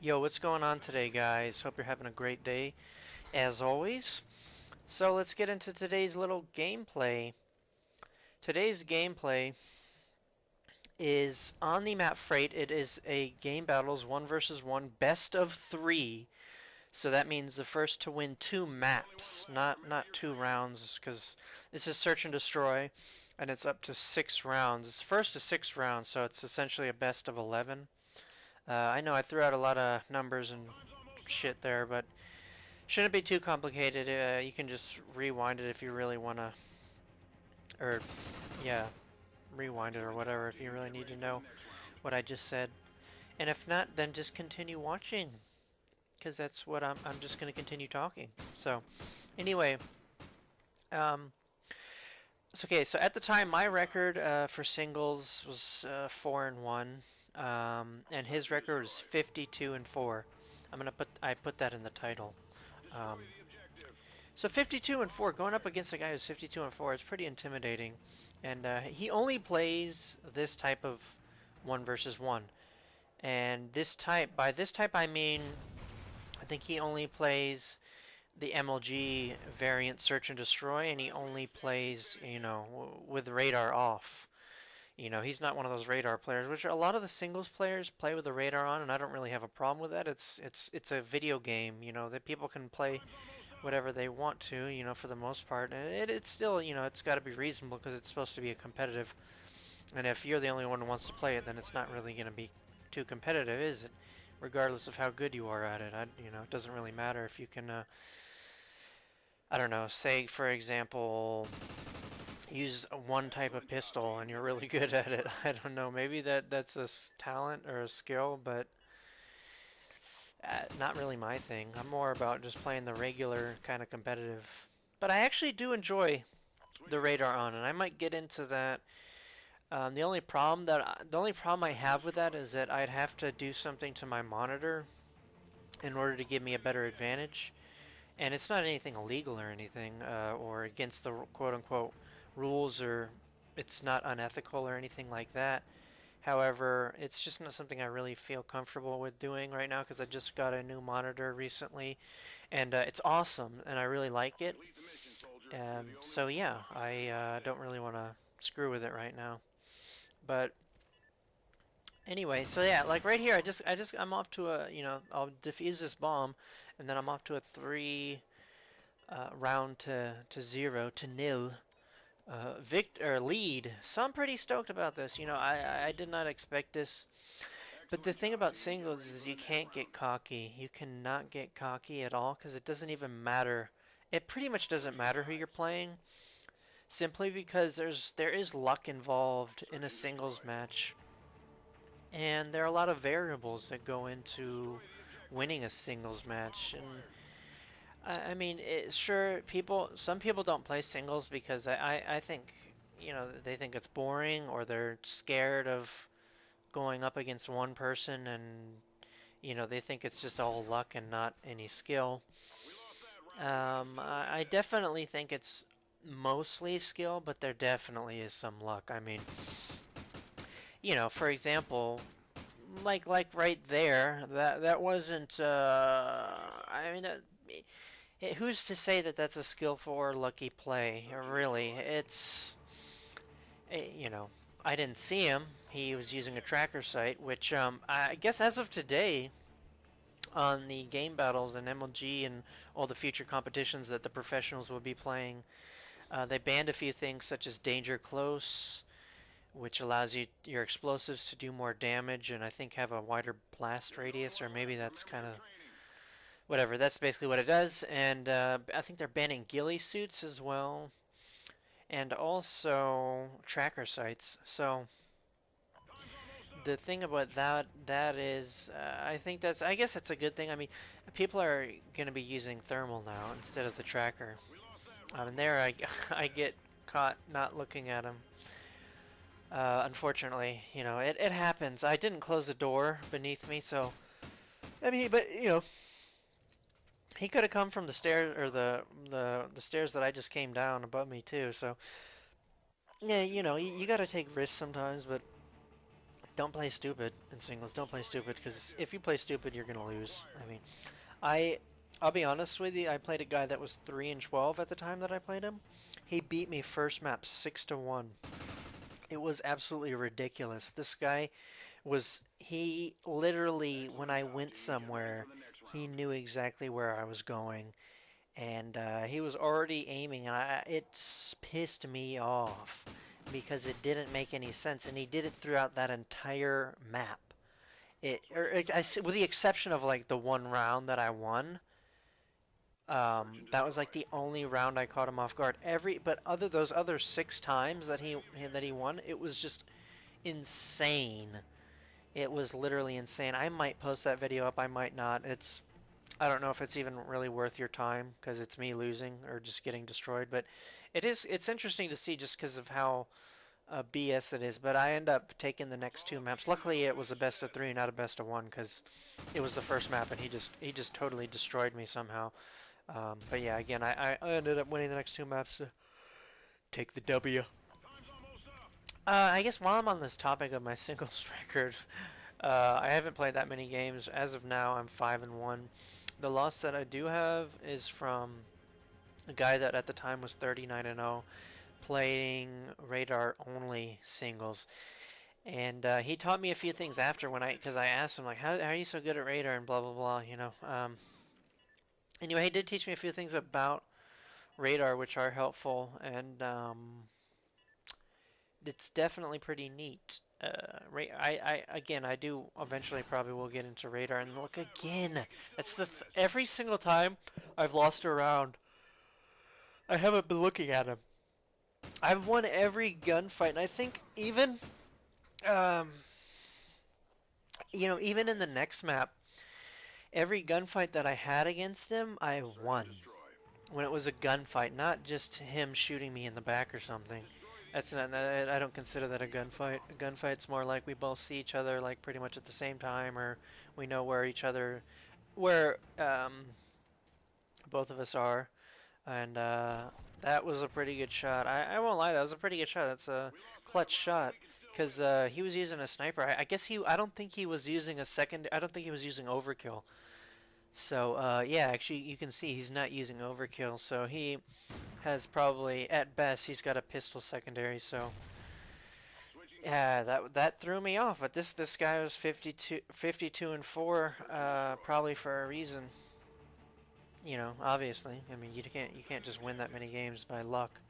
Yo, what's going on today, guys? Hope you're having a great day, as always. So let's get into today's little gameplay. Today's gameplay is on the map Freight. It is a game battles, 1 versus 1, best of 3. So that means the first to win 2 maps, not 2 rounds, because this is search and destroy, and it's up to 6 rounds. It's first to 6 rounds, so it's essentially a best of 11. I know I threw out a lot of numbers and shit there, but shouldn't be too complicated. You can just rewind it if you really want to, or yeah, rewind it or whatever if you really need to know what I just said. And if not, then just continue watching, because that's what I'm just going to continue talking. So, anyway, um, it's okay. So at the time, my record for singles was 4-1, and his record was 52-4. I put that in the title. Um, so 52-4, going up against a guy who's 52-4, it's pretty intimidating. And he only plays this type of 1 versus 1. And by this type I mean, I think he only plays the MLG variant Search and Destroy, and he only plays, with radar off. He's not one of those radar players, which a lot of the singles players play with the radar on, and I don't really have a problem with that. It's a video game, that people can play whatever they want to, for the most part. And it's still, it's got to be reasonable because it's supposed to be a competitive. And if you're the only one who wants to play it, then it's not really going to be too competitive, is it? Regardless of how good you are at it, it doesn't really matter if you can. I don't know. Say for example, use one type of pistol and you're really good at it. I don't know. Maybe that's a talent or a skill, but not really my thing. I'm more about just playing the regular kind of competitive. But I actually do enjoy the radar on, and I might get into that. The only problem I have with that is that I'd have to do something to my monitor in order to give me a better advantage. And it's not anything illegal or anything, or against the quote unquote rules, or it's not unethical or anything like that. However, it's just not something I really feel comfortable with doing right now because I just got a new monitor recently, and it's awesome, and I really like it. So yeah, I don't really want to screw with it right now. But anyway, so yeah, like right here, I'm off to I'll defuse this bomb, and then I'm off to a 3 round to 0 to nil lead. So I'm pretty stoked about this. I did not expect this. But the thing about singles is you can't get cocky. You cannot get cocky at all because it doesn't even matter. It pretty much doesn't matter who you're playing, simply because there is luck involved in a singles match, and there are a lot of variables that go into winning a singles match. And I mean, sure, some people don't play singles because I think, they think it's boring or they're scared of going up against one person, and, they think it's just all luck and not any skill. I definitely think it's mostly skill, but there definitely is some luck. I mean, for example, like right there, that wasn't. I mean, who's to say that that's a skillful or lucky play? Really, I didn't see him. He was using a tracker site, which I guess as of today, on the game battles and MLG and all the future competitions that the professionals will be playing, they banned a few things such as danger close, which allows your explosives to do more damage and I think have a wider blast radius, or maybe that's kind of whatever. That's basically what it does. And I think they're banning ghillie suits as well, and also tracker sites. So the thing about that is, I guess it's a good thing. I mean, people are going to be using thermal now instead of the tracker. And there I get caught not looking at them. Unfortunately, it happens. I didn't close the door beneath me, so I mean, but he could have come from the stairs, or the stairs that I just came down above me too. So yeah, you got to take risks sometimes, but don't play stupid in singles. Don't play stupid, because if you play stupid, you're gonna lose. I mean, I'll be honest with you. I played a guy that was 3-12 at the time that I played him. He beat me first map 6-1. It was absolutely ridiculous. This guy he literally, when I went somewhere, he knew exactly where I was going, and he was already aiming, and it pissed me off because it didn't make any sense, and he did it throughout that entire map. With the exception of like the one round that I won, that was like the only round I caught him off guard. But those other 6 times that he won, it was just insane. It was literally insane. I might post that video up, I might not. I don't know if it's even really worth your time because it's me losing or just getting destroyed. But it's interesting to see just because of how BS it is. But I end up taking the next 2 maps. Luckily, it was a best of 3, not a best of 1, because it was the first map and he just totally destroyed me somehow. But yeah, again, I ended up winning the next 2 maps to take the W. I guess while I'm on this topic of my singles record, I haven't played that many games. As of now, I'm 5-1. The loss that I do have is from a guy that at the time was 39-0, playing radar only singles. And he taught me a few things after because I asked him like, how are you so good at radar and blah blah blah, you know. Anyway, he did teach me a few things about radar which are helpful, and it's definitely pretty neat. I do eventually probably will get into radar, and look again. That's every single time I've lost a round, I haven't been looking at him. I've won every gunfight, and I think even, even in the next map, every gunfight that I had against him, I won. When it was a gunfight, not just him shooting me in the back or something. That's not. I don't consider that a gunfight. A gunfight's more like we both see each other like pretty much at the same time, or we know where both of us are, and that was a pretty good shot. I won't lie, that was a pretty good shot. That's a clutch shot, because he was using a sniper. I guess I don't think he was using I don't think he was using overkill. So yeah, actually you can see he's not using overkill. So he has probably, at best, he's got a pistol secondary. So yeah, that threw me off. But this guy was 52-4, probably for a reason. You know, obviously. I mean, you can't just win that many games by luck.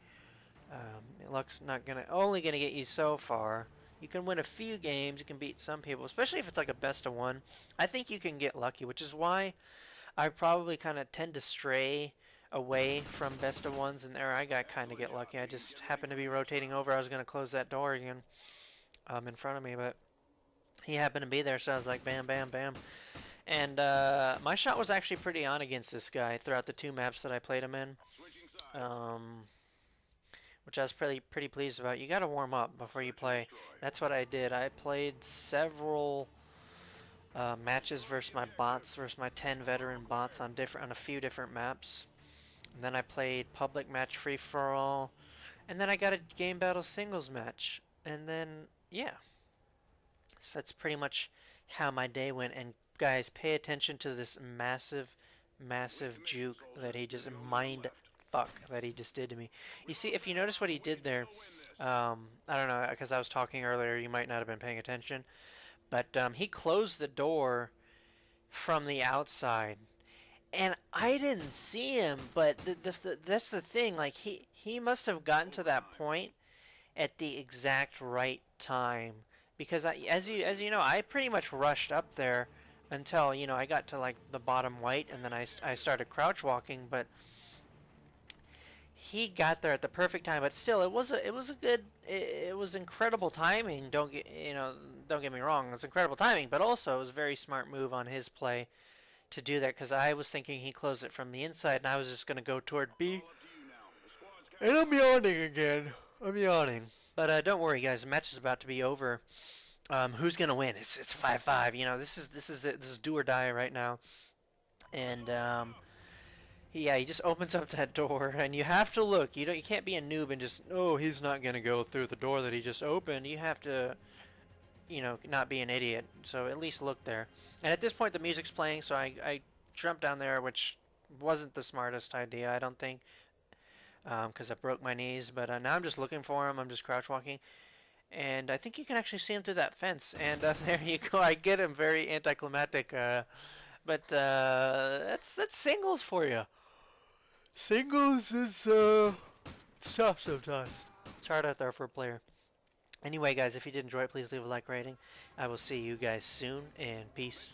Luck's only gonna get you so far. You can win a few games, you can beat some people, especially if it's like a best of 1. I think you can get lucky, which is why I probably kind of tend to stray away from best of 1s, and there I got kind of get lucky. I just happened to be rotating over. I was going to close that door again in front of me, but he happened to be there, so I was like bam, bam, bam. And my shot was actually pretty on against this guy throughout the 2 maps that I played him in. Which I was pretty pleased about. You got to warm up before you play. That's what I did. I played several matches versus my 10 veteran bots on a few different maps. And then I played public match free for all. And then I got a game battle singles match. And then yeah. So that's pretty much how my day went. And guys, pay attention to this massive juke that he just that he just did to me. You see, if you notice what he did there, I don't know, because I was talking earlier, you might not have been paying attention, but he closed the door from the outside, and I didn't see him, but that's the thing, like, he must have gotten to that point at the exact right time, because as you know, I pretty much rushed up there until, you know, I got to, like, the bottom white, and then I started crouch walking, but he got there at the perfect time. But still, it was incredible timing. Don't get me wrong, it was incredible timing, but also it was a very smart move on his play to do that, because I was thinking he closed it from the inside, and I was just going to go toward B. And I'm yawning again. But don't worry, guys. The match is about to be over. Who's going to win? It's 5-5. You know, this is do or die right now. And yeah, he just opens up that door, and you have to look. You can't be a noob and just, oh, he's not gonna go through the door that he just opened. You have to you know, not be an idiot. So at least look there. And at this point, the music's playing, so I jumped down there, which wasn't the smartest idea, I don't think, because I broke my knees. But now I'm just looking for him. I'm just crouch walking, and I think you can actually see him through that fence. And there you go. I get him very anticlimactic. But that's singles for you. Singles is it's tough sometimes. It's hard out there for a player. Anyway, guys, if you did enjoy it, please leave a like rating. I will see you guys soon, and peace.